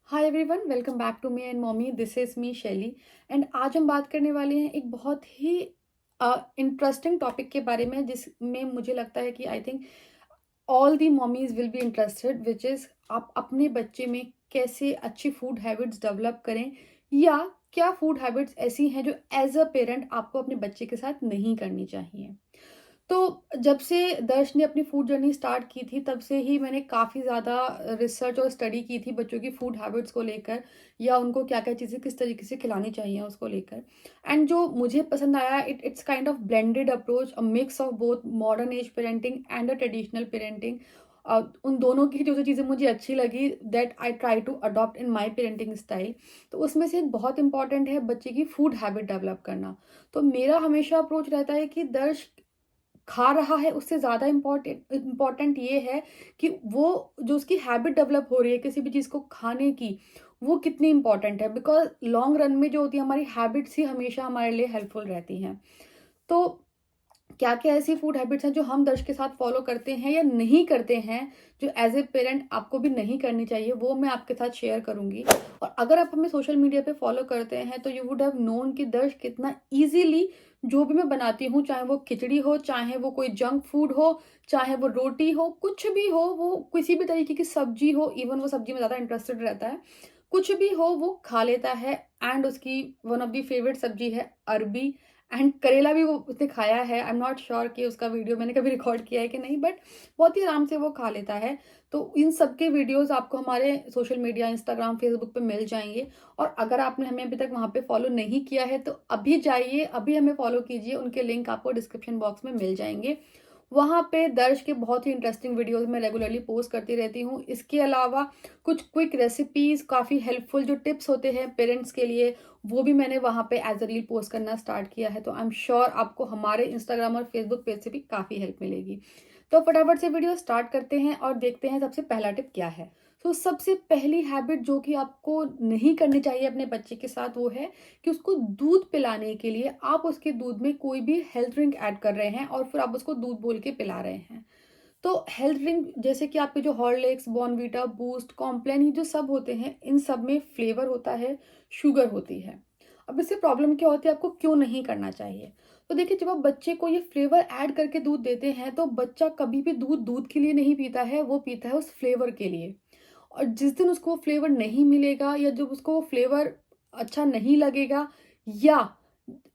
Hi everyone, welcome back to me and mommy. This is me Shaily. And आज हम बात करने वाले हैं एक बहुत ही इंटरेस्टिंग टॉपिक के बारे में, जिसमें मुझे लगता है कि I think all the mommies will be interested, which is आप अपने बच्चे में कैसे अच्छी फूड हैबिट्स डेवलप करें, या क्या फूड हैबिट्स ऐसी हैं जो एज अ पेरेंट आपको अपने बच्चे के साथ नहीं करनी चाहिए। तो जब से दर्श ने अपनी फूड जर्नी स्टार्ट की थी, तब से ही मैंने काफ़ी ज़्यादा रिसर्च और स्टडी की थी बच्चों की फूड हैबिट्स को लेकर, या उनको क्या-क्या चीज़ें किस तरीके से खिलानी चाहिए उसको लेकर। एंड जो मुझे पसंद आया, it's kind of blended approach, a mix of both modern age parenting and a traditional parenting. उन दोनों की जो-जो चीज़ें मुझे अच्छी लगी, that I try to adopt in my parenting style. तो उसमें से एक बहुत इंपॉर्टेंट है बच्चे की फूड हैबिट डेवलप करना। तो मेरा हमेशा अप्रोच रहता है कि दर्श खा रहा है, उससे ज़्यादा इम्पोर्टेंट ये है कि वो जो उसकी हैबिट डेवलप हो रही है किसी भी चीज़ को खाने की, वो कितनी इम्पोर्टेंट है। बिकॉज़ लॉन्ग रन में जो होती है हमारी हैबिट्स ही हमेशा हमारे लिए हेल्पफुल रहती हैं। तो क्या-क्या ऐसी फूड हैबिट्स हैं जो हम दर्श के साथ फॉलो करते हैं या नहीं करते हैं, जो एज़ ए पेरेंट आपको भी नहीं करनी चाहिए, वो मैं आपके साथ शेयर करूँगी। और अगर आप हमें सोशल मीडिया पे फॉलो करते हैं, तो यू वुड हैव नोन कि दर्श कितना ईज़िली जो भी मैं बनाती हूँ, चाहे वो खिचड़ी हो, चाहे वो कोई जंक फूड हो, चाहे वो रोटी हो, कुछ भी हो, वो किसी भी तरीके की सब्ज़ी हो, इवन वो सब्ज़ी में ज़्यादा इंटरेस्टेड रहता है। कुछ भी हो वो खा लेता है। एंड उसकी वन ऑफ द फेवरेट सब्ज़ी है अरबी। एंड करेला भी वो उसने खाया है। आई एम नॉट श्योर कि उसका वीडियो मैंने कभी रिकॉर्ड किया है कि नहीं, बट बहुत ही आराम से वो खा लेता है। तो इन सब के वीडियोज़ आपको हमारे सोशल मीडिया, इंस्टाग्राम, फेसबुक पे मिल जाएँगे। और अगर आपने हमें अभी तक वहाँ पे फॉलो नहीं किया है, तो अभी जाइए, अभी हमें फॉलो कीजिए। उनके लिंक आपको डिस्क्रिप्शन बॉक्स में मिल जाएँगे। वहाँ पे दर्श के बहुत ही इंटरेस्टिंग वीडियोज़ मैं रेगुलरली पोस्ट करती रहती हूँ। इसके अलावा कुछ क्विक रेसिपीज़, काफ़ी हेल्पफुल जो टिप्स होते हैं पेरेंट्स के लिए, वो भी मैंने वहाँ पे एज़ अ रील पोस्ट करना स्टार्ट किया है। तो आई एम श्योर आपको हमारे इंस्टाग्राम और फेसबुक पेज से भी काफ़ी हेल्प मिलेगी। तो फटाफट से वीडियो स्टार्ट करते हैं और देखते हैं सबसे पहला टिप क्या है। तो सबसे पहली हैबिट जो कि आपको नहीं करनी चाहिए अपने बच्चे के साथ, वो है कि उसको दूध पिलाने के लिए आप उसके दूध में कोई भी हेल्थ ड्रिंक ऐड कर रहे हैं और फिर आप उसको दूध बोल के पिला रहे हैं। तो हेल्थ ड्रिंक जैसे कि आपके जो हॉर्लिक्स, बॉर्नवीटा, बूस्ट, कॉम्प्लान, ये जो सब होते हैं, इन सब में फ्लेवर होता है, शुगर होती है। अब इससे प्रॉब्लम क्या होती है, आपको क्यों नहीं करना चाहिए? तो देखिए, जब आप बच्चे को ये फ्लेवर ऐड करके दूध देते हैं, तो बच्चा कभी भी दूध दूध के लिए नहीं पीता है, वो पीता है उस फ्लेवर के लिए। और जिस दिन उसको फ्लेवर नहीं मिलेगा, या जब उसको वो फ्लेवर अच्छा नहीं लगेगा, या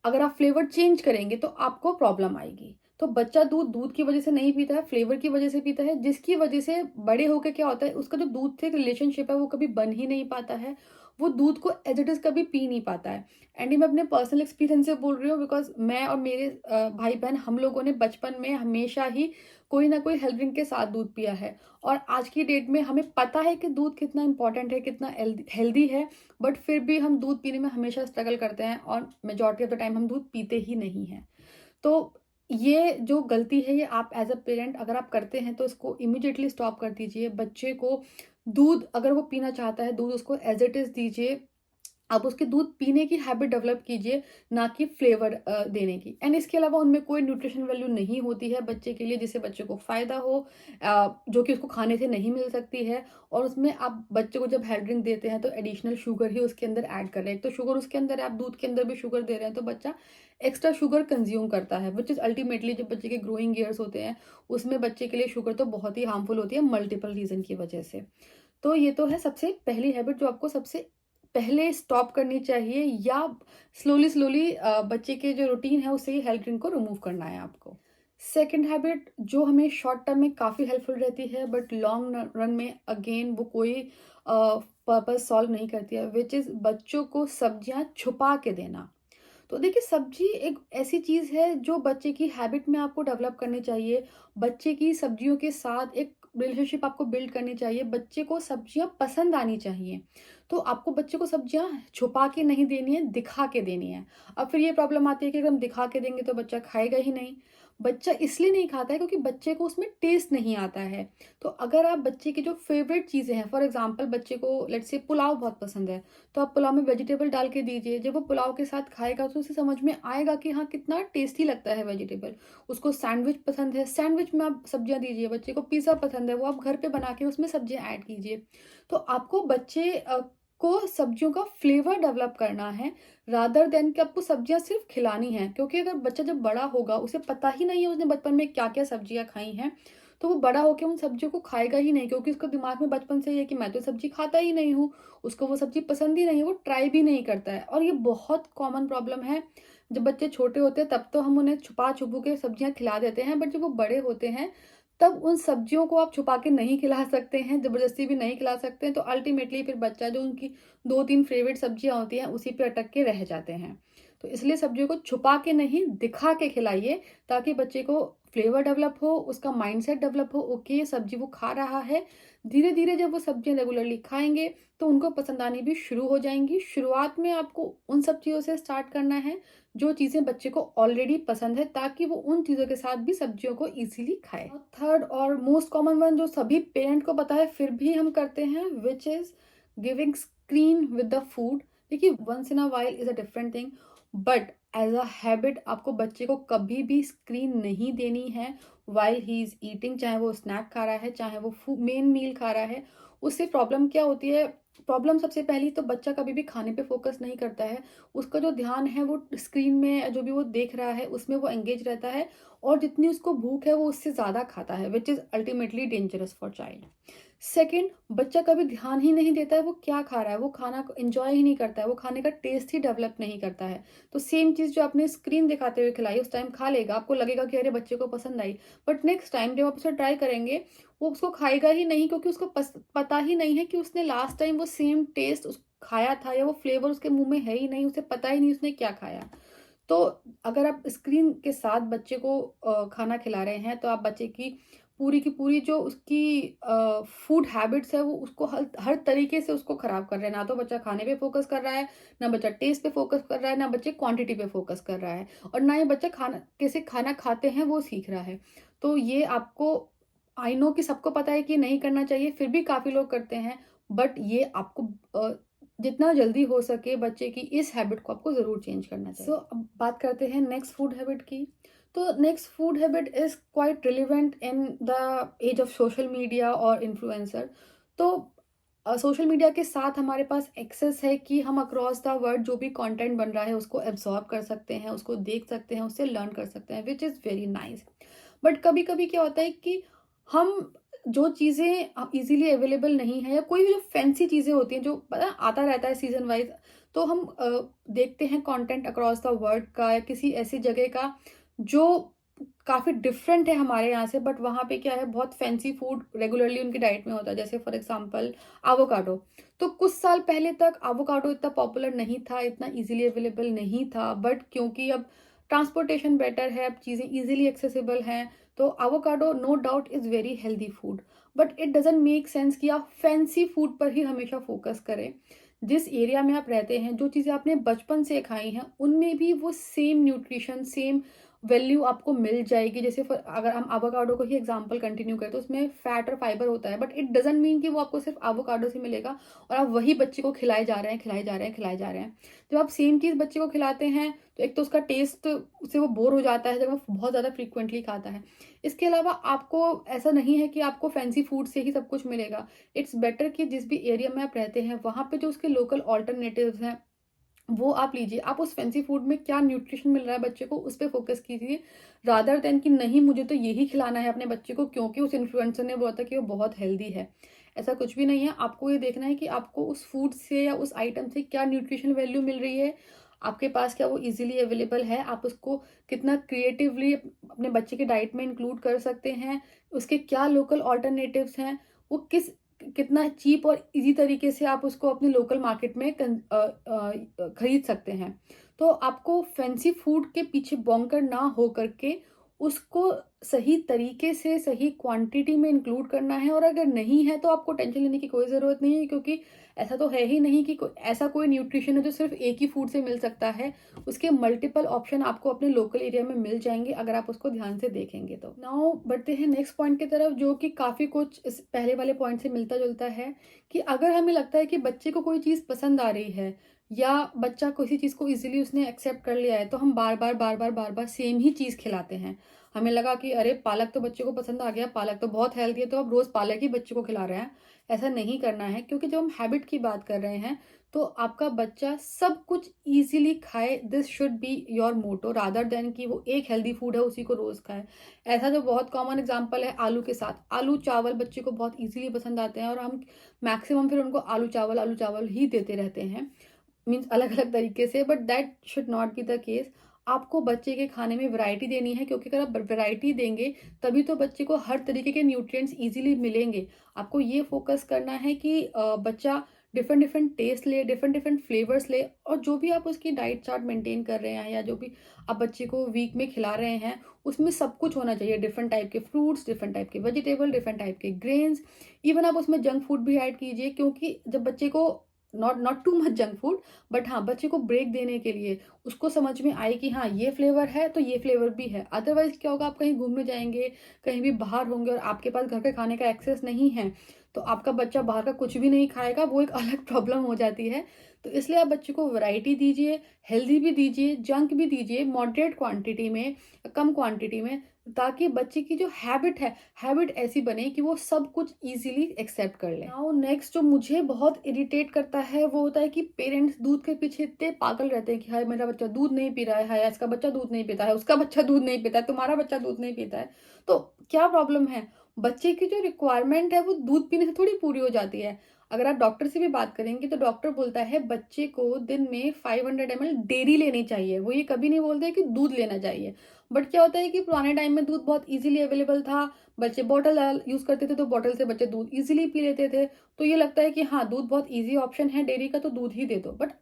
अगर आप फ्लेवर चेंज करेंगे, तो आपको प्रॉब्लम आएगी। तो बच्चा दूध दूध की वजह से नहीं पीता है, फ्लेवर की वजह से पीता है, जिसकी वजह से बड़े होके क्या होता है, उसका जो दूध से एक रिलेशनशिप है वो कभी बन ही नहीं पाता है। वो दूध को एज इट इज़ कभी पी नहीं पाता है। एंड ये मैं अपने पर्सनल एक्सपीरियंस से बोल रही हूँ, बिकॉज़ मैं और मेरे भाई-बहन, हम लोगों ने बचपन में हमेशा ही कोई ना कोई हेल्थ ड्रिंक के साथ दूध पिया है। और आज की डेट में हमें पता है कि दूध कितना इम्पोर्टेंट है, कितना हेल्दी है, बट फिर भी हम दूध पीने में हमेशा स्ट्रगल करते हैं और मेजॉरिटी ऑफ द टाइम हम दूध पीते ही नहीं हैं। तो ये जो गलती है, ये आप एज़ अ पेरेंट अगर आप करते हैं, तो इसको इमीडिएटली स्टॉप कर दीजिए। बच्चे को दूध अगर वो पीना चाहता है, दूध उसको एज़ इट इज़ दीजिए। आप उसके दूध पीने की हैबिट डेवलप कीजिए, ना कि फ्लेवर देने की। एंड इसके अलावा उनमें कोई न्यूट्रिशन वैल्यू नहीं होती है बच्चे के लिए, जिससे बच्चे को फ़ायदा हो, जो कि उसको खाने से नहीं मिल सकती है। और उसमें आप बच्चे को जब हेल्थ ड्रिंक देते हैं, तो एडिशनल शुगर ही उसके अंदर ऐड कर रहे हैं। एक तो शुगर उसके अंदर है, आप दूध के अंदर भी शुगर दे रहे हैं, तो बच्चा एक्स्ट्रा शुगर कंज्यूम करता है, व्हिच इज़ अल्टीमेटली जब बच्चे के ग्रोइंग ईयर्स होते हैं, उसमें बच्चे के लिए शुगर तो बहुत ही हार्मफुल होती है, मल्टीपल रीज़न की वजह से। तो ये तो है सबसे पहली हैबिट जो आपको सबसे पहले स्टॉप करनी चाहिए, या स्लोली स्लोली बच्चे के जो रूटीन है उससे ही हेल्थ ड्रिंक को रिमूव करना है आपको। सेकंड हैबिट जो हमें शॉर्ट टर्म में काफ़ी हेल्पफुल रहती है, बट लॉन्ग रन में अगेन वो कोई पर्पस सॉल्व नहीं करती है, विच इज़ बच्चों को सब्जियां छुपा के देना। तो देखिए, सब्जी एक ऐसी चीज़ है जो बच्चे की हैबिट में आपको डेवलप करनी चाहिए। बच्चे की सब्जियों के साथ एक रिलेशनशिप आपको बिल्ड करनी चाहिए। बच्चे को सब्जियाँ पसंद आनी चाहिए। तो आपको बच्चे को सब्जियाँ छुपा के नहीं देनी है, दिखा के देनी है। अब फिर ये प्रॉब्लम आती है कि अगर हम दिखा के देंगे तो बच्चा खाएगा ही नहीं। बच्चा इसलिए नहीं खाता है क्योंकि बच्चे को उसमें टेस्ट नहीं आता है। तो अगर आप बच्चे की जो फेवरेट चीज़ें हैं, फॉर एग्ज़ाम्पल बच्चे को लेट्स से पुलाव बहुत पसंद है, तो आप पुलाव में वेजिटेबल डाल के दीजिए। जब वो पुलाव के साथ खाएगा, तो उसे समझ में आएगा कि हाँ, कितना टेस्टी लगता है वेजिटेबल। उसको सैंडविच पसंद है, सैंडविच में आप सब्जियाँ दीजिए। बच्चे को पिज़्ज़ा पसंद है, वो आप घर पे बना के उसमें सब्जियाँ ऐड कीजिए। तो आपको बच्चे आपको सब्जियों का फ्लेवर डेवलप करना है, रादर देन कि आपको सब्जियाँ सिर्फ़ खिलानी हैं। क्योंकि अगर बच्चा जब बड़ा होगा, उसे पता ही नहीं है उसने बचपन में क्या-क्या सब्जियाँ खाई हैं, तो वो बड़ा होके उन सब्जियों को खाएगा ही नहीं, क्योंकि उसके दिमाग में बचपन से ही है कि मैं तो सब्ज़ी खाता ही नहीं हूँ, उसको वो सब्ज़ी पसंद ही नहीं है, वो ट्राई भी नहीं करता है। और ये बहुत कॉमन प्रॉब्लम है, जब बच्चे छोटे होते हैं तब तो हम उन्हें छुपा-छुपू के सब्जियाँ खिला देते हैं, बट जब वो बड़े होते हैं, तब उन सब्जियों को आप छुपा के नहीं खिला सकते हैं, ज़बरदस्ती भी नहीं खिला सकते हैं, तो अल्टीमेटली फिर बच्चा जो उनकी 2-3 फ़ेवरेट सब्जियाँ होती हैं, उसी पे अटक के रह जाते हैं। तो इसलिए सब्जियों को छुपा के नहीं, दिखा के खिलाइए, ताकि बच्चे को फ्लेवर डेवलप हो, उसका माइंडसेट डेवलप हो, ओके ये सब्जी वो खा रहा है। धीरे-धीरे जब वो सब्जियाँ रेगुलरली खाएँगे, तो उनको पसंद आनी भी शुरू हो जाएँगी। शुरुआत में आपको उन सब चीज़ों से स्टार्ट करना है, जो चीज़ें बच्चे को ऑलरेडी पसंद है, ताकि वो उन चीज़ों के साथ भी सब्जियों को ईज़िली खाए। थर्ड और मोस्ट कॉमन वन जो सभी पेरेंट को पता है फिर भी हम करते हैं, which is giving screen with the food. देखिए, once in a while is a different thing, but as a habit आपको बच्चे को कभी भी स्क्रीन नहीं देनी है व्हाइल ही इज़ ईटिंग, चाहे वो स्नैक खा रहा है, चाहे वो मेन मील खा रहा है। उससे प्रॉब्लम क्या होती है? प्रॉब्लम सबसे पहली तो बच्चा कभी भी खाने पे फ़ोकस नहीं करता है। उसका जो ध्यान है वो स्क्रीन में जो भी वो देख रहा है उसमें वो एंगेज रहता है, और जितनी उसको भूख है वो उससे ज़्यादा खाता है, which is ultimately dangerous for child. Second, बच्चा कभी ध्यान ही नहीं देता है वो क्या खा रहा है, वो खाना को एन्जॉय ही नहीं करता है, वो खाने का टेस्ट ही डेवलप नहीं करता है। तो सेम चीज़ जो आपने स्क्रीन दिखाते हुए खिलाई, उस टाइम खा लेगा, आपको लगेगा कि अरे बच्चे को पसंद आई। बट नेक्स्ट टाइम जब आप उसे ट्राई करेंगे, वो उसको खाएगा ही नहीं, क्योंकि उसको पता ही नहीं है कि उसने लास्ट टाइम वो सेम टेस्ट खाया था, या वो फ्लेवर उसके मुँह में है ही नहीं, उसे पता ही नहीं उसने क्या खाया। तो अगर आप स्क्रीन के साथ बच्चे को खाना खिला रहे हैं, तो आप बच्चे की पूरी जो उसकी फूड हैबिट्स है, वो उसको हर हर तरीके से उसको खराब कर रहे हैं। ना तो बच्चा खाने पे फ़ोकस कर रहा है, ना बच्चा टेस्ट पे फ़ोकस कर रहा है, ना बच्चे क्वांटिटी पे फ़ोकस कर रहा है, और ना ही बच्चा खाना कैसे खाना खाते हैं वो सीख रहा है। तो ये आपको, आई नो कि सबको पता है कि नहीं करना चाहिए, फिर भी काफ़ी लोग करते हैं, बट ये आपको अ, जितना जल्दी हो सके बच्चे की इस हैबिट को आपको ज़रूर चेंज करना चाहिए। अब बात करते हैं नेक्स्ट फूड हैबिट की। तो next food habit is quite relevant in the age of social media और इन्फ्लुएंसर। तो सोशल मीडिया के साथ हमारे पास एक्सेस है कि हम अक्रॉस द वर्ल्ड जो भी कंटेंट बन रहा है उसको एब्ज़ॉर्ब कर सकते हैं, उसको देख सकते हैं, उससे लर्न कर सकते हैं, which is very nice. But कभी-कभी क्या होता है कि हम जो चीज़ें ईज़िली अवेलेबल नहीं है, या कोई भी जो फैंसी चीज़ें होती हैं जो पता है आता रहता है सीज़न वाइज़, तो हम देखते हैं कंटेंट अक्रॉस द वर्ल्ड का, या किसी ऐसी जगह का जो काफ़ी डिफरेंट है हमारे यहाँ से, बट वहाँ पे क्या है, बहुत फैंसी फूड रेगुलरली उनकी डाइट में होता है। जैसे फॉर एग्ज़ाम्पल एवोकाडो। तो कुछ साल पहले तक एवोकाडो इतना पॉपुलर नहीं था, इतना ईज़िली अवेलेबल नहीं था, बट क्योंकि अब ट्रांसपोर्टेशन बेटर है, अब चीज़ें ईज़िली एक्सेसिबल हैं, तो avocado no doubt is very healthy food. But it doesn't make sense कि आप फैंसी फूड पर ही हमेशा फ़ोकस करें। जिस एरिया में आप रहते हैं, जो चीज़ें आपने बचपन से खाई हैं, उनमें भी वो सेम न्यूट्रिशन, सेम वैल्यू आपको मिल जाएगी। जैसे अगर हम एवोकाडो को ही एग्जांपल कंटिन्यू करें, तो उसमें फैट और फाइबर होता है, बट इट डज़न्ट मीन कि वो आपको सिर्फ एवोकाडो से मिलेगा और आप वही बच्चे को खिलाए जा रहे हैं, खिलाए जा रहे हैं, खिलाए जा रहे हैं। जब आप सेम चीज़ बच्चे को खिलाते हैं, तो एक तो उसका टेस्ट, उससे वो बोर हो जाता है जब वो बहुत ज़्यादा फ्रीक्वेंटली खाता है। इसके अलावा आपको ऐसा नहीं है कि आपको फैंसी फूड से ही सब कुछ मिलेगा। इट्स बेटर कि जिस भी एरिया में आप रहते हैं, वहाँ पे जो उसके लोकल ऑल्टरनेटिव्स हैं, वो आप लीजिए। आप उस फैंसी फूड में क्या न्यूट्रिशन मिल रहा है बच्चे को, उस पे फ़ोकस कीजिए, रादर देन कि नहीं मुझे तो यही खिलाना है अपने बच्चे को क्योंकि उस इन्फ्लुएंसर ने बोला था कि वो बहुत हेल्दी है। ऐसा कुछ भी नहीं है। आपको ये देखना है कि आपको उस फूड से या उस आइटम से क्या न्यूट्रिशन वैल्यू मिल रही है, आपके पास क्या वो ईज़िली अवेलेबल है, आप उसको कितना क्रिएटिवली अपने बच्चे की डाइट में इंक्लूड कर सकते हैं, उसके क्या लोकल अल्टरनेटिव्स हैं, वो कितना चीप और ईज़ी तरीके से आप उसको अपने लोकल मार्केट में खरीद सकते हैं। तो आपको फैंसी फूड के पीछे भौंकर ना हो करके उसको सही तरीके से, सही क्वांटिटी में इंक्लूड करना है, और अगर नहीं है तो आपको टेंशन लेने की कोई ज़रूरत नहीं है, क्योंकि ऐसा तो है ही नहीं कि ऐसा कोई न्यूट्रिशन है जो सिर्फ़ एक ही फूड से मिल सकता है। उसके मल्टीपल ऑप्शन आपको अपने लोकल एरिया में मिल जाएँगे अगर आप उसको ध्यान से देखेंगे तो। नाउ बढ़ते हैं नेक्स्ट पॉइंट की तरफ, जो कि काफ़ी कुछ इस पहले वाले पॉइंट से मिलता-जुलता है, कि अगर हमें लगता है कि बच्चे को कोई चीज़ पसंद आ रही है, या बच्चा किसी चीज़ को ईज़िली उसने एक्सेप्ट कर लिया है, तो हम बार-बार सेम ही चीज़ खिलाते हैं। हमें लगा कि अरे पालक तो बच्चे को पसंद आ गया, पालक तो बहुत हेल्दी है, तो अब रोज़ पालक ही बच्चे को खिला रहे हैं। ऐसा नहीं करना है, क्योंकि जब हम हैबिट की बात कर रहे हैं, तो आपका बच्चा सब कुछ ईज़िली खाए, this should be your motto rather than कि वो एक हेल्दी फूड है, उसी को रोज़ खाए। ऐसा जो बहुत कॉमन एग्ज़ाम्पल है आलू के साथ, आलू-चावल बच्चे को बहुत ईज़िली पसंद आते हैं और हम मैक्सिमम फिर उनको आलू-चावल ही देते रहते हैं। मीन्स अलग-अलग तरीके से, but that should not be the case. आपको बच्चे के खाने में वैरायटी देनी है, क्योंकि अगर आप वैरायटी देंगे, तभी तो बच्चे को हर तरीके के न्यूट्रिएंट्स ईज़िली मिलेंगे। आपको ये फ़ोकस करना है कि बच्चा डिफरेंट डिफरेंट टेस्ट ले, डिफरेंट डिफरेंट फ्लेवर्स ले, और जो भी आप उसकी डाइट चार्ट मेंटेन कर रहे हैं या जो भी आप बच्चे को वीक में खिला रहे हैं, उसमें सब कुछ होना चाहिए। डिफरेंट टाइप के फ्रूट्स, डिफरेंट टाइप के वेजिटेबल, डिफरेंट टाइप के ग्रेन्स, इवन आप उसमें जंक फूड भी ऐड कीजिए, क्योंकि जब बच्चे को not not too much junk food, but हाँ, बच्चे को ब्रेक देने के लिए उसको समझ में आए कि हाँ, ये फ्लेवर है तो ये फ्लेवर भी है। अदरवाइज क्या होगा, आप कहीं घूमने जाएंगे, कहीं भी बाहर होंगे और आपके पास घर के खाने का एक्सेस नहीं है, तो आपका बच्चा बाहर का कुछ भी नहीं खाएगा, वो एक अलग प्रॉब्लम हो जाती है। तो इसलिए आप बच्चे को वैरायटी दीजिए, हेल्दी भी दीजिए, जंक भी दीजिए, मॉडरेट क्वांटिटी में, कम क्वांटिटी में, ताकि बच्चे की जो हैबिट ऐसी बने कि वो सब कुछ ईज़िली एक्सेप्ट कर ले। नाउ नेक्स्ट जो मुझे बहुत इरिटेट करता है, वो होता है कि पेरेंट्स दूध के पीछे इतने पागल रहते हैं कि हाय मेरा बच्चा दूध नहीं पी रहा है, हाय इसका बच्चा दूध नहीं पीता है, उसका बच्चा दूध नहीं पीता है, तुम्हारा बच्चा दूध नहीं पीता है। तो क्या प्रॉब्लम है? बच्चे की जो रिक्वायरमेंट है वो दूध पीने से थोड़ी पूरी हो जाती है। अगर आप डॉक्टर से भी बात करेंगे तो डॉक्टर बोलता है बच्चे को दिन में 500 ml डेयरी लेनी चाहिए। वो ये कभी नहीं बोलते कि दूध लेना चाहिए। बट क्या होता है कि पुराने टाइम में दूध बहुत ईज़िली अवेलेबल था, बच्चे बॉटल यूज़ करते थे, तो बॉटल से बच्चे दूध ईज़िली पी लेते थे। तो ये लगता है कि हाँ, दूध बहुत ईज़ी ऑप्शन है डेयरी का, तो दूध ही दे दो। बट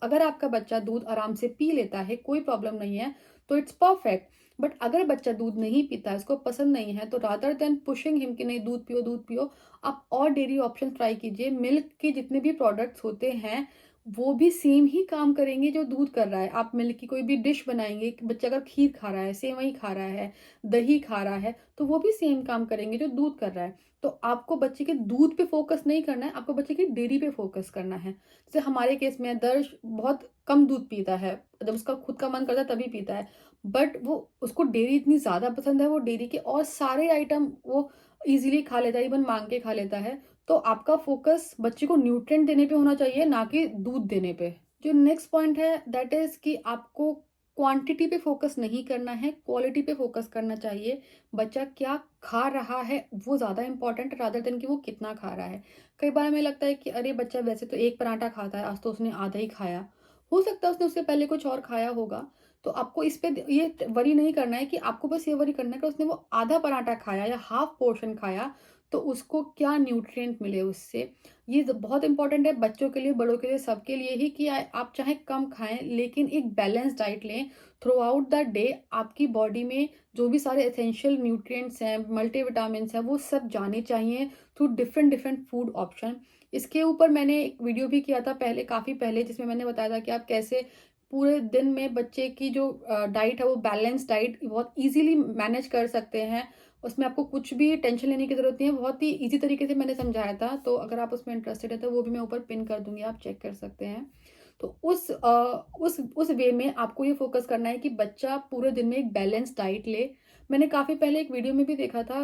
अगर आपका बच्चा दूध आराम से पी लेता है, कोई प्रॉब्लम नहीं है, तो इट्स परफेक्ट। बट अगर बच्चा दूध नहीं पीता है, उसको पसंद नहीं है, तो रादर देन पुशिंग हिम कि नहीं दूध पियो, आप और डेयरी ऑप्शन ट्राई कीजिए। मिल्क के जितने भी प्रोडक्ट्स होते हैं, वो भी सेम ही काम करेंगे जो दूध कर रहा है। आप मिल्क की कोई भी डिश बनाएँगे, बच्चा अगर खीर खा रहा है, सेवई खा रहा है, दही खा रहा है, तो वो भी सेम काम करेंगे जो दूध कर रहा है। तो आपको बच्चे के दूध पे फ़ोकस नहीं करना है, आपको बच्चे की डेयरी पे फ़ोकस करना है। जैसे हमारे केस में दर्श बहुत कम दूध पीता है, जब उसका खुद का मन करता है तभी पीता है। बट वो उसको डेयरी इतनी ज़्यादा पसंद है, वो डेयरी के और सारे आइटम वो ईज़िली खा लेता है, इवन माँग के खा लेता है। तो आपका फ़ोकस बच्चे को न्यूट्रिएंट देने पे होना चाहिए, ना कि दूध देने पे। जो नेक्स्ट पॉइंट है दैट इज़ कि आपको क्वांटिटी पे फ़ोकस नहीं करना है, क्वालिटी पे फ़ोकस करना चाहिए। बच्चा क्या खा रहा है वो ज़्यादा इम्पोर्टेंट रादर देन कि वो कितना खा रहा है। कई बार हमें लगता है कि अरे बच्चा वैसे तो 1 पराठा खाता है, आज तो उसने आधा ही खाया। हो सकता है उसने उससे पहले कुछ और खाया होगा। तो आपको इस पे ये वरी नहीं करना है, कि आपको बस ये वरी करना है कि उसने वो आधा पराठा खाया या हाफ पोर्शन खाया, तो उसको क्या न्यूट्रिएंट मिले उससे। ये बहुत इंपॉर्टेंट है बच्चों के लिए, बड़ों के लिए, सबके लिए ही, कि आप चाहे कम खाएं लेकिन एक बैलेंस डाइट लें थ्रू आउट द डे। आपकी बॉडी में जो भी सारे एसेंशियल न्यूट्रिएंट्स हैं, मल्टीविटामिन्स हैं, वो सब जाने चाहिए through different different food option. इसके ऊपर मैंने एक वीडियो भी किया था पहले, काफ़ी पहले, जिसमें मैंने बताया था कि आप कैसे पूरे दिन में बच्चे की जो डाइट है वो बैलेंस डाइट बहुत इजीली मैनेज कर सकते हैं। उसमें आपको कुछ भी टेंशन लेने की ज़रूरत नहीं है, बहुत ही ईज़ी तरीके से मैंने समझाया था। तो अगर आप उसमें इंटरेस्टेड है तो वो भी मैं ऊपर पिन कर दूँगी, आप चेक कर सकते हैं। तो उस वे में आपको ये फ़ोकस करना है कि बच्चा पूरे दिन में एक बैलेंस डाइट ले। मैंने काफ़ी पहले एक वीडियो में भी देखा था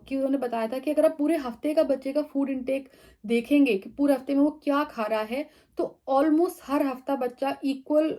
कि उन्होंने बताया था कि अगर आप पूरे हफ़्ते का बच्चे का फूड इंटेक देखेंगे कि पूरे हफ़्ते में वो क्या खा रहा है, तो ऑलमोस्ट हर हफ़्ता बच्चा इक्वल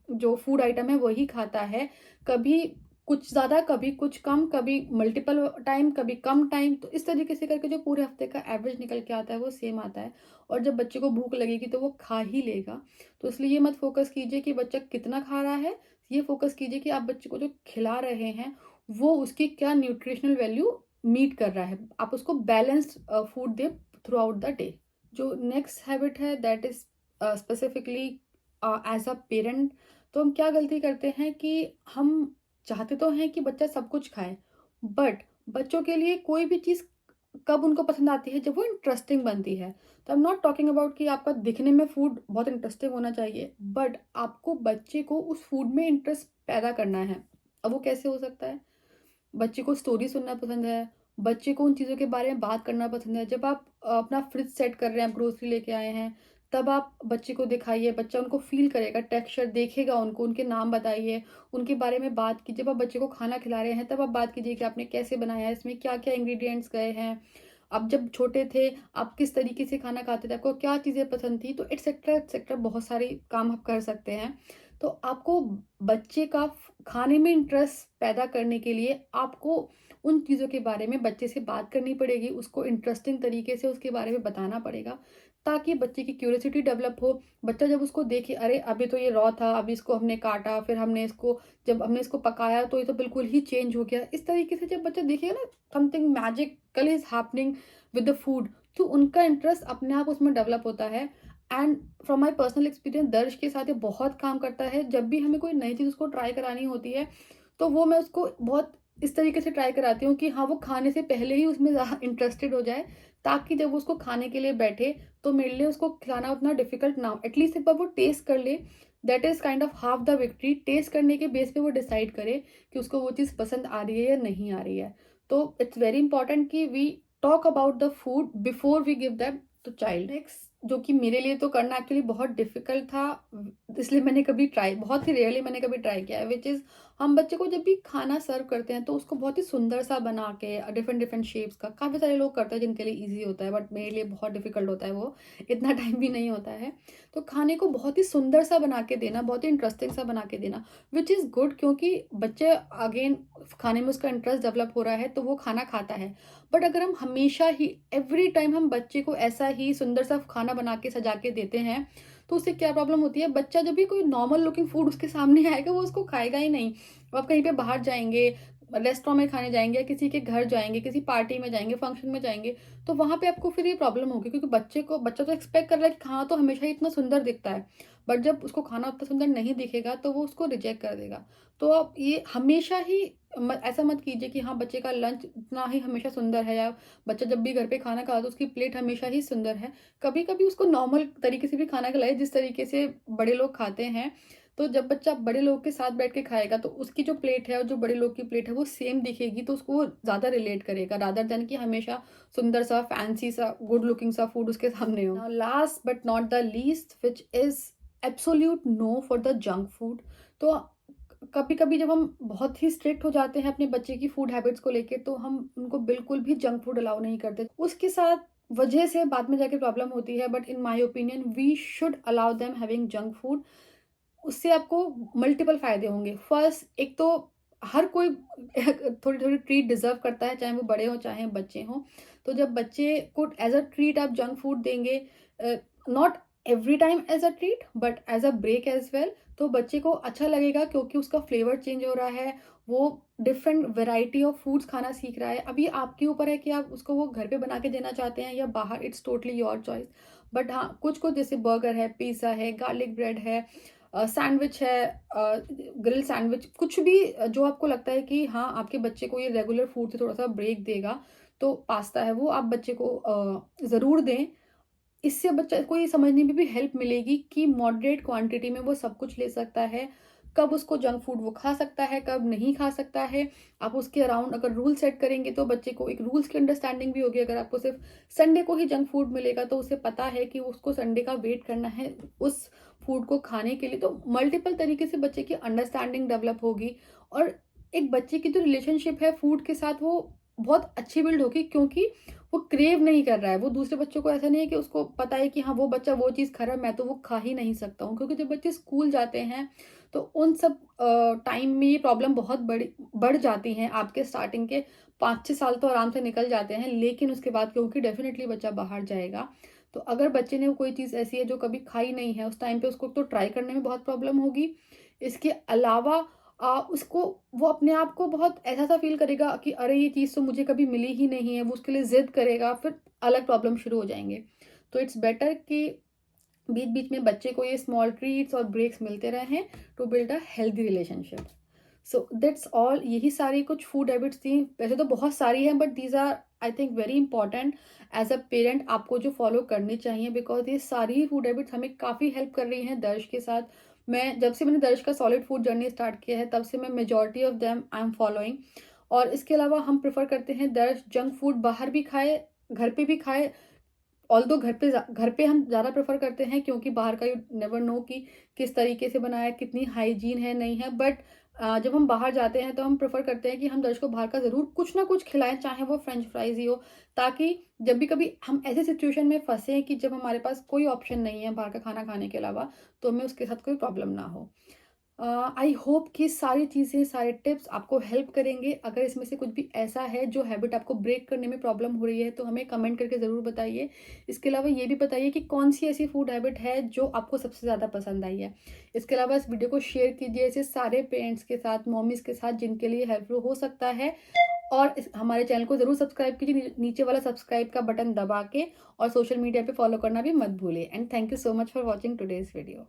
जो फूड आइटम है वही खाता है। कभी कुछ ज़्यादा, कभी कुछ कम, कभी मल्टीपल टाइम, कभी कम टाइम। तो इस तरीके से करके जो पूरे हफ्ते का एवरेज निकल के आता है वो सेम आता है, और जब बच्चे को भूख लगेगी तो वो खा ही लेगा। तो इसलिए ये मत फोकस कीजिए कि बच्चा कितना खा रहा है, ये फोकस कीजिए कि आप बच्चे को जो खिला रहे हैं वो उसकी क्या न्यूट्रिशनल वैल्यू मीट कर रहा है। आप उसको बैलेंस्ड फूड दें थ्रू आउट द डे। जो नेक्स्ट हैबिट है that is specifically as a parent, तो हम क्या गलती करते हैं कि हम चाहते तो हैं कि बच्चा सब कुछ खाए, बट बच्चों के लिए कोई भी चीज़ कब उनको पसंद आती है, जब वो इंटरेस्टिंग बनती है। तो I am not talking about कि आपका दिखने में फूड बहुत इंटरेस्टिंग होना चाहिए, बट आपको बच्चे को उस फूड में इंटरेस्ट पैदा करना है। अब वो कैसे हो सकता है? बच्चे को स्टोरी सुनना पसंद है, बच्चे को उन चीज़ों के बारे में बात करना पसंद है। जब आप अपना फ्रिज सेट कर रहे हैं, आप ग्रोसरी लेके आए हैं, तब आप बच्चे को दिखाइए, बच्चा उनको फ़ील करेगा, टेक्सचर देखेगा उनको, उनके नाम बताइए, उनके बारे में बात कीजिए। जब आप बच्चे को खाना खिला रहे हैं, तब आप बात कीजिए कि आपने कैसे बनाया है, इसमें क्या-क्या इंग्रीडिएंट्स गए हैं। आप जब छोटे थे, आप किस तरीके से खाना खाते थे, आपको क्या चीज़ें पसंद थी, तो एटसेट्रा एटसेट्रा बहुत सारे काम आप कर सकते हैं। तो आपको बच्चे का खाने में इंटरेस्ट पैदा करने के लिए आपको उन चीज़ों के बारे में बच्चे से बात करनी पड़ेगी, उसको इंटरेस्टिंग तरीके से उसके बारे में बताना पड़ेगा, ताकि बच्चे की क्यूरियोसिटी डेवलप हो। बच्चा जब उसको देखे, अरे अभी तो ये रॉ था, अभी इसको हमने काटा, फिर हमने इसको जब हमने इसको पकाया तो ये तो बिल्कुल ही चेंज हो गया। इस तरीके से जब बच्चा देखेगा ना something magical is happening with the food, तो उनका इंटरेस्ट अपने आप उसमें डेवलप होता है। And from my personal experience दर्श के साथ ये बहुत काम करता है। जब भी हमें कोई नई चीज़ उसको ट्राई करानी होती है, तो वो मैं उसको बहुत इस तरीके से ट्राई कराती हूँ कि हाँ, वो खाने से पहले ही उसमें ज़्यादा इंटरेस्टेड हो जाए, ताकि जब वो उसको खाने के लिए बैठे, तो मेरे लिए उसको खिलाना उतना डिफ़िकल्ट ना हो। एटलीस्ट एक बार वो टेस्ट कर ले, that is kind of half the victory. Test करने के बेस पे वो डिसाइड करे कि उसको वो चीज़ पसंद आ रही है या नहीं आ रही है। तो इट्स वेरी इंपॉर्टेंट कि we talk about the food before we give that to child. Next, जो कि मेरे लिए तो करना एक्चुअली बहुत डिफ़िकल्ट था, इसलिए मैंने कभी ट्राई बहुत ही रेयरली मैंने कभी ट्राई किया है, व्हिच इज़ हम बच्चे को जब भी खाना सर्व करते हैं तो उसको बहुत ही सुंदर सा बना के डिफरेंट डिफरेंट शेप्स का, काफ़ी सारे लोग करते हैं जिनके लिए इजी होता है, बट मेरे लिए बहुत डिफिकल्ट होता है वो, इतना टाइम भी नहीं होता है। तो खाने को बहुत ही सुंदर सा बना के देना, बहुत ही इंटरेस्टिंग सा बना के देना, विच इज़ गुड, क्योंकि बच्चे अगेन खाने में उसका इंटरेस्ट डेवलप हो रहा है तो वो खाना खाता है। बट अगर हम हमेशा ही एवरी टाइम हम बच्चे को ऐसा ही सुंदर सा खाना बना के सजा के देते हैं, तो उससे क्या प्रॉब्लम होती है, बच्चा जब भी कोई नॉर्मल लुकिंग फूड उसके सामने आएगा वो उसको खाएगा ही नहीं। अब आप कहीं पे बाहर जाएँगे, रेस्टोरेंट में खाने जाएँगे या किसी के घर जाएँगे, किसी पार्टी में जाएँगे, फंक्शन में जाएँगे, तो वहाँ पे आपको फिर ये प्रॉब्लम होगी, क्योंकि बच्चा तो एक्सपेक्ट कर रहा है कि खाना तो हमेशा ही इतना सुंदर दिखता है। बट जब उसको खाना उतना सुंदर नहीं दिखेगा तो वो उसको रिजेक्ट कर देगा। तो आप ये हमेशा ही ऐसा मत कीजिए कि हाँ, बच्चे का लंच इतना ही हमेशा सुंदर है, या बच्चा जब भी घर पे खाना खाता है तो उसकी प्लेट हमेशा ही सुंदर है। कभी-कभी उसको नॉर्मल तरीके से भी खाना खिलाइए, जिस तरीके से बड़े लोग खाते हैं। तो जब बच्चा बड़े लोगों के साथ बैठ के खाएगा तो उसकी जो प्लेट है और जो बड़े लोग की प्लेट है वो सेम दिखेगी, तो उसको वो ज़्यादा रिलेट करेगा, रादर देन कि हमेशा सुंदर सा, फैंसी सा, गुड लुकिंग सा फूड उसके सामने हो। Last but not the least, which is absolute no for the junk food. तो कभी-कभी जब हम बहुत ही स्ट्रिक्ट हो जाते हैं अपने बच्चे की फूड हैबिट्स को लेके, तो हम उनको बिल्कुल भी जंक फूड अलाउ नहीं करते। उसके साथ वजह से बाद में जाके प्रॉब्लम होती है, but in my opinion we should allow them having junk food. उससे आपको मल्टीपल फ़ायदे होंगे। फर्स्ट, एक तो हर कोई थोड़ी-थोड़ी ट्रीट डिज़र्व करता है, चाहे वो बड़े हों, चाहे बच्चे हों। तो जब बच्चे को एज़ अ ट्रीट आप जंक फूड देंगे, not every time as a treat but as a break as well, तो बच्चे को अच्छा लगेगा, क्योंकि उसका फ्लेवर चेंज हो रहा है, वो डिफरेंट वैरायटी ऑफ फूड्स खाना सीख रहा है। अभी आपके ऊपर है कि आप उसको वो घर पे बना के देना चाहते हैं या बाहर, it's totally your choice. But हाँ, कुछ-कुछ जैसे बर्गर है, पिज़्ज़ा है, गार्लिक ब्रेड है, सैंडविच है, ग्रिल सैंडविच, कुछ भी जो आपको लगता है कि हाँ, आपके बच्चे को ये रेगुलर फूड से थोड़ा-सा ब्रेक देगा, तो पास्ता है वो आप बच्चे को ज़रूर दें। इससे बच्चा को ये समझने में भी हेल्प मिलेगी कि मॉडरेट क्वांटिटी में वो सब कुछ ले सकता है। कब उसको जंक फूड वो खा सकता है, कब नहीं खा सकता है। आप उसके अराउंड अगर रूल सेट करेंगे तो बच्चे को एक रूल्स की अंडरस्टैंडिंग भी होगी। अगर आपको सिर्फ़ संडे को ही जंक फूड मिलेगा तो उसे पता है कि उसको संडे का वेट करना है उस फूड को खाने के लिए। तो मल्टीपल तरीके से बच्चे की अंडरस्टैंडिंग डेवलप होगी, और एक बच्चे की जो रिलेशनशिप है फूड के साथ वो बहुत अच्छी बिल्ड होगी, क्योंकि वो क्रेव नहीं कर रहा है। वो दूसरे बच्चों को ऐसा नहीं है कि उसको पता है कि हाँ, वो बच्चा वो चीज़ खा रहा है, मैं तो वो खा ही नहीं सकता हूँ। क्योंकि जब बच्चे स्कूल जाते हैं, तो उन सब टाइम में ये प्रॉब्लम बहुत बढ़ जाती हैं। आपके स्टार्टिंग के 5-6 साल तो आराम से निकल जाते हैं, लेकिन उसके बाद क्योंकि डेफ़िनिटली बच्चा बाहर जाएगा, तो अगर बच्चे ने कोई चीज़ ऐसी है जो कभी खाई नहीं है, उस टाइम पे उसको तो ट्राई करने में बहुत प्रॉब्लम होगी। इसके अलावा उसको वो अपने आप को बहुत ऐसा-सा फ़ील करेगा कि अरे! ये चीज़ तो मुझे कभी मिली ही नहीं है, वो उसके लिए ज़िद करेगा, फिर अलग प्रॉब्लम शुरू हो जाएँगे। तो इट्स बेटर कि बीच-बीच में बच्चे को ये स्मॉल ट्रीट्स और ब्रेक्स मिलते रहें to build a healthy relationship. So that's all, यही सारी कुछ फूड हैबिट्स थी। वैसे तो बहुत सारी हैं, but these are I think very important as a parent आपको जो फॉलो करनी चाहिए, बिकॉज़ ये सारी फूड हैबिट्स हमें काफ़ी हेल्प कर रही हैं दर्श के साथ। जब से मैंने दर्श का सॉलिड फूड जर्नी स्टार्ट किया है, तब से मैं majority of them I am following. और इसके अलावा हम प्रेफ़र करते हैं दर्श जंक फूड बाहर भी खाए, घर पे भी खाए। ऑल्दो घर पे हम ज़्यादा प्रेफ़र करते हैं, क्योंकि बाहर का यू नेवर नो कि किस तरीके से बनाया है, कितनी हाइजीन है, नहीं है। बट जब हम बाहर जाते हैं तो हम प्रेफ़र करते हैं कि हम दर्श को बाहर का ज़रूर कुछ ना कुछ खिलाएँ, चाहे वो फ्रेंच फ्राइज़ ही हो, ताकि जब भी कभी हम ऐसी सिचुएशन में फँसे कि जब हमारे पास कोई ऑप्शन नहीं है बाहर का खाना खाने के अलावा, तो हमें उसके साथ कोई प्रॉब्लम ना हो। आई होप कि सारी चीज़ें, सारे टिप्स आपको हेल्प करेंगे। अगर इसमें से कुछ भी ऐसा है जो हैबिट आपको ब्रेक करने में प्रॉब्लम हो रही है, तो हमें कमेंट करके ज़रूर बताइए। इसके अलावा ये भी बताइए कि कौन-सी ऐसी फूड हैबिट है जो आपको सबसे ज़्यादा पसंद आई है। इसके अलावा इस वीडियो को शेयर कीजिए ऐसे सारे पेरेंट्स के साथ, मम्मीज़ के साथ जिनके लिए हेल्पफुल हो सकता है। और इस हमारे चैनल को ज़रूर सब्सक्राइब कीजिए, नीचे वाला सब्सक्राइब का बटन दबा के, और सोशल मीडिया पे फॉलो करना भी मत भूलिए। And thank you so much for watching today's video.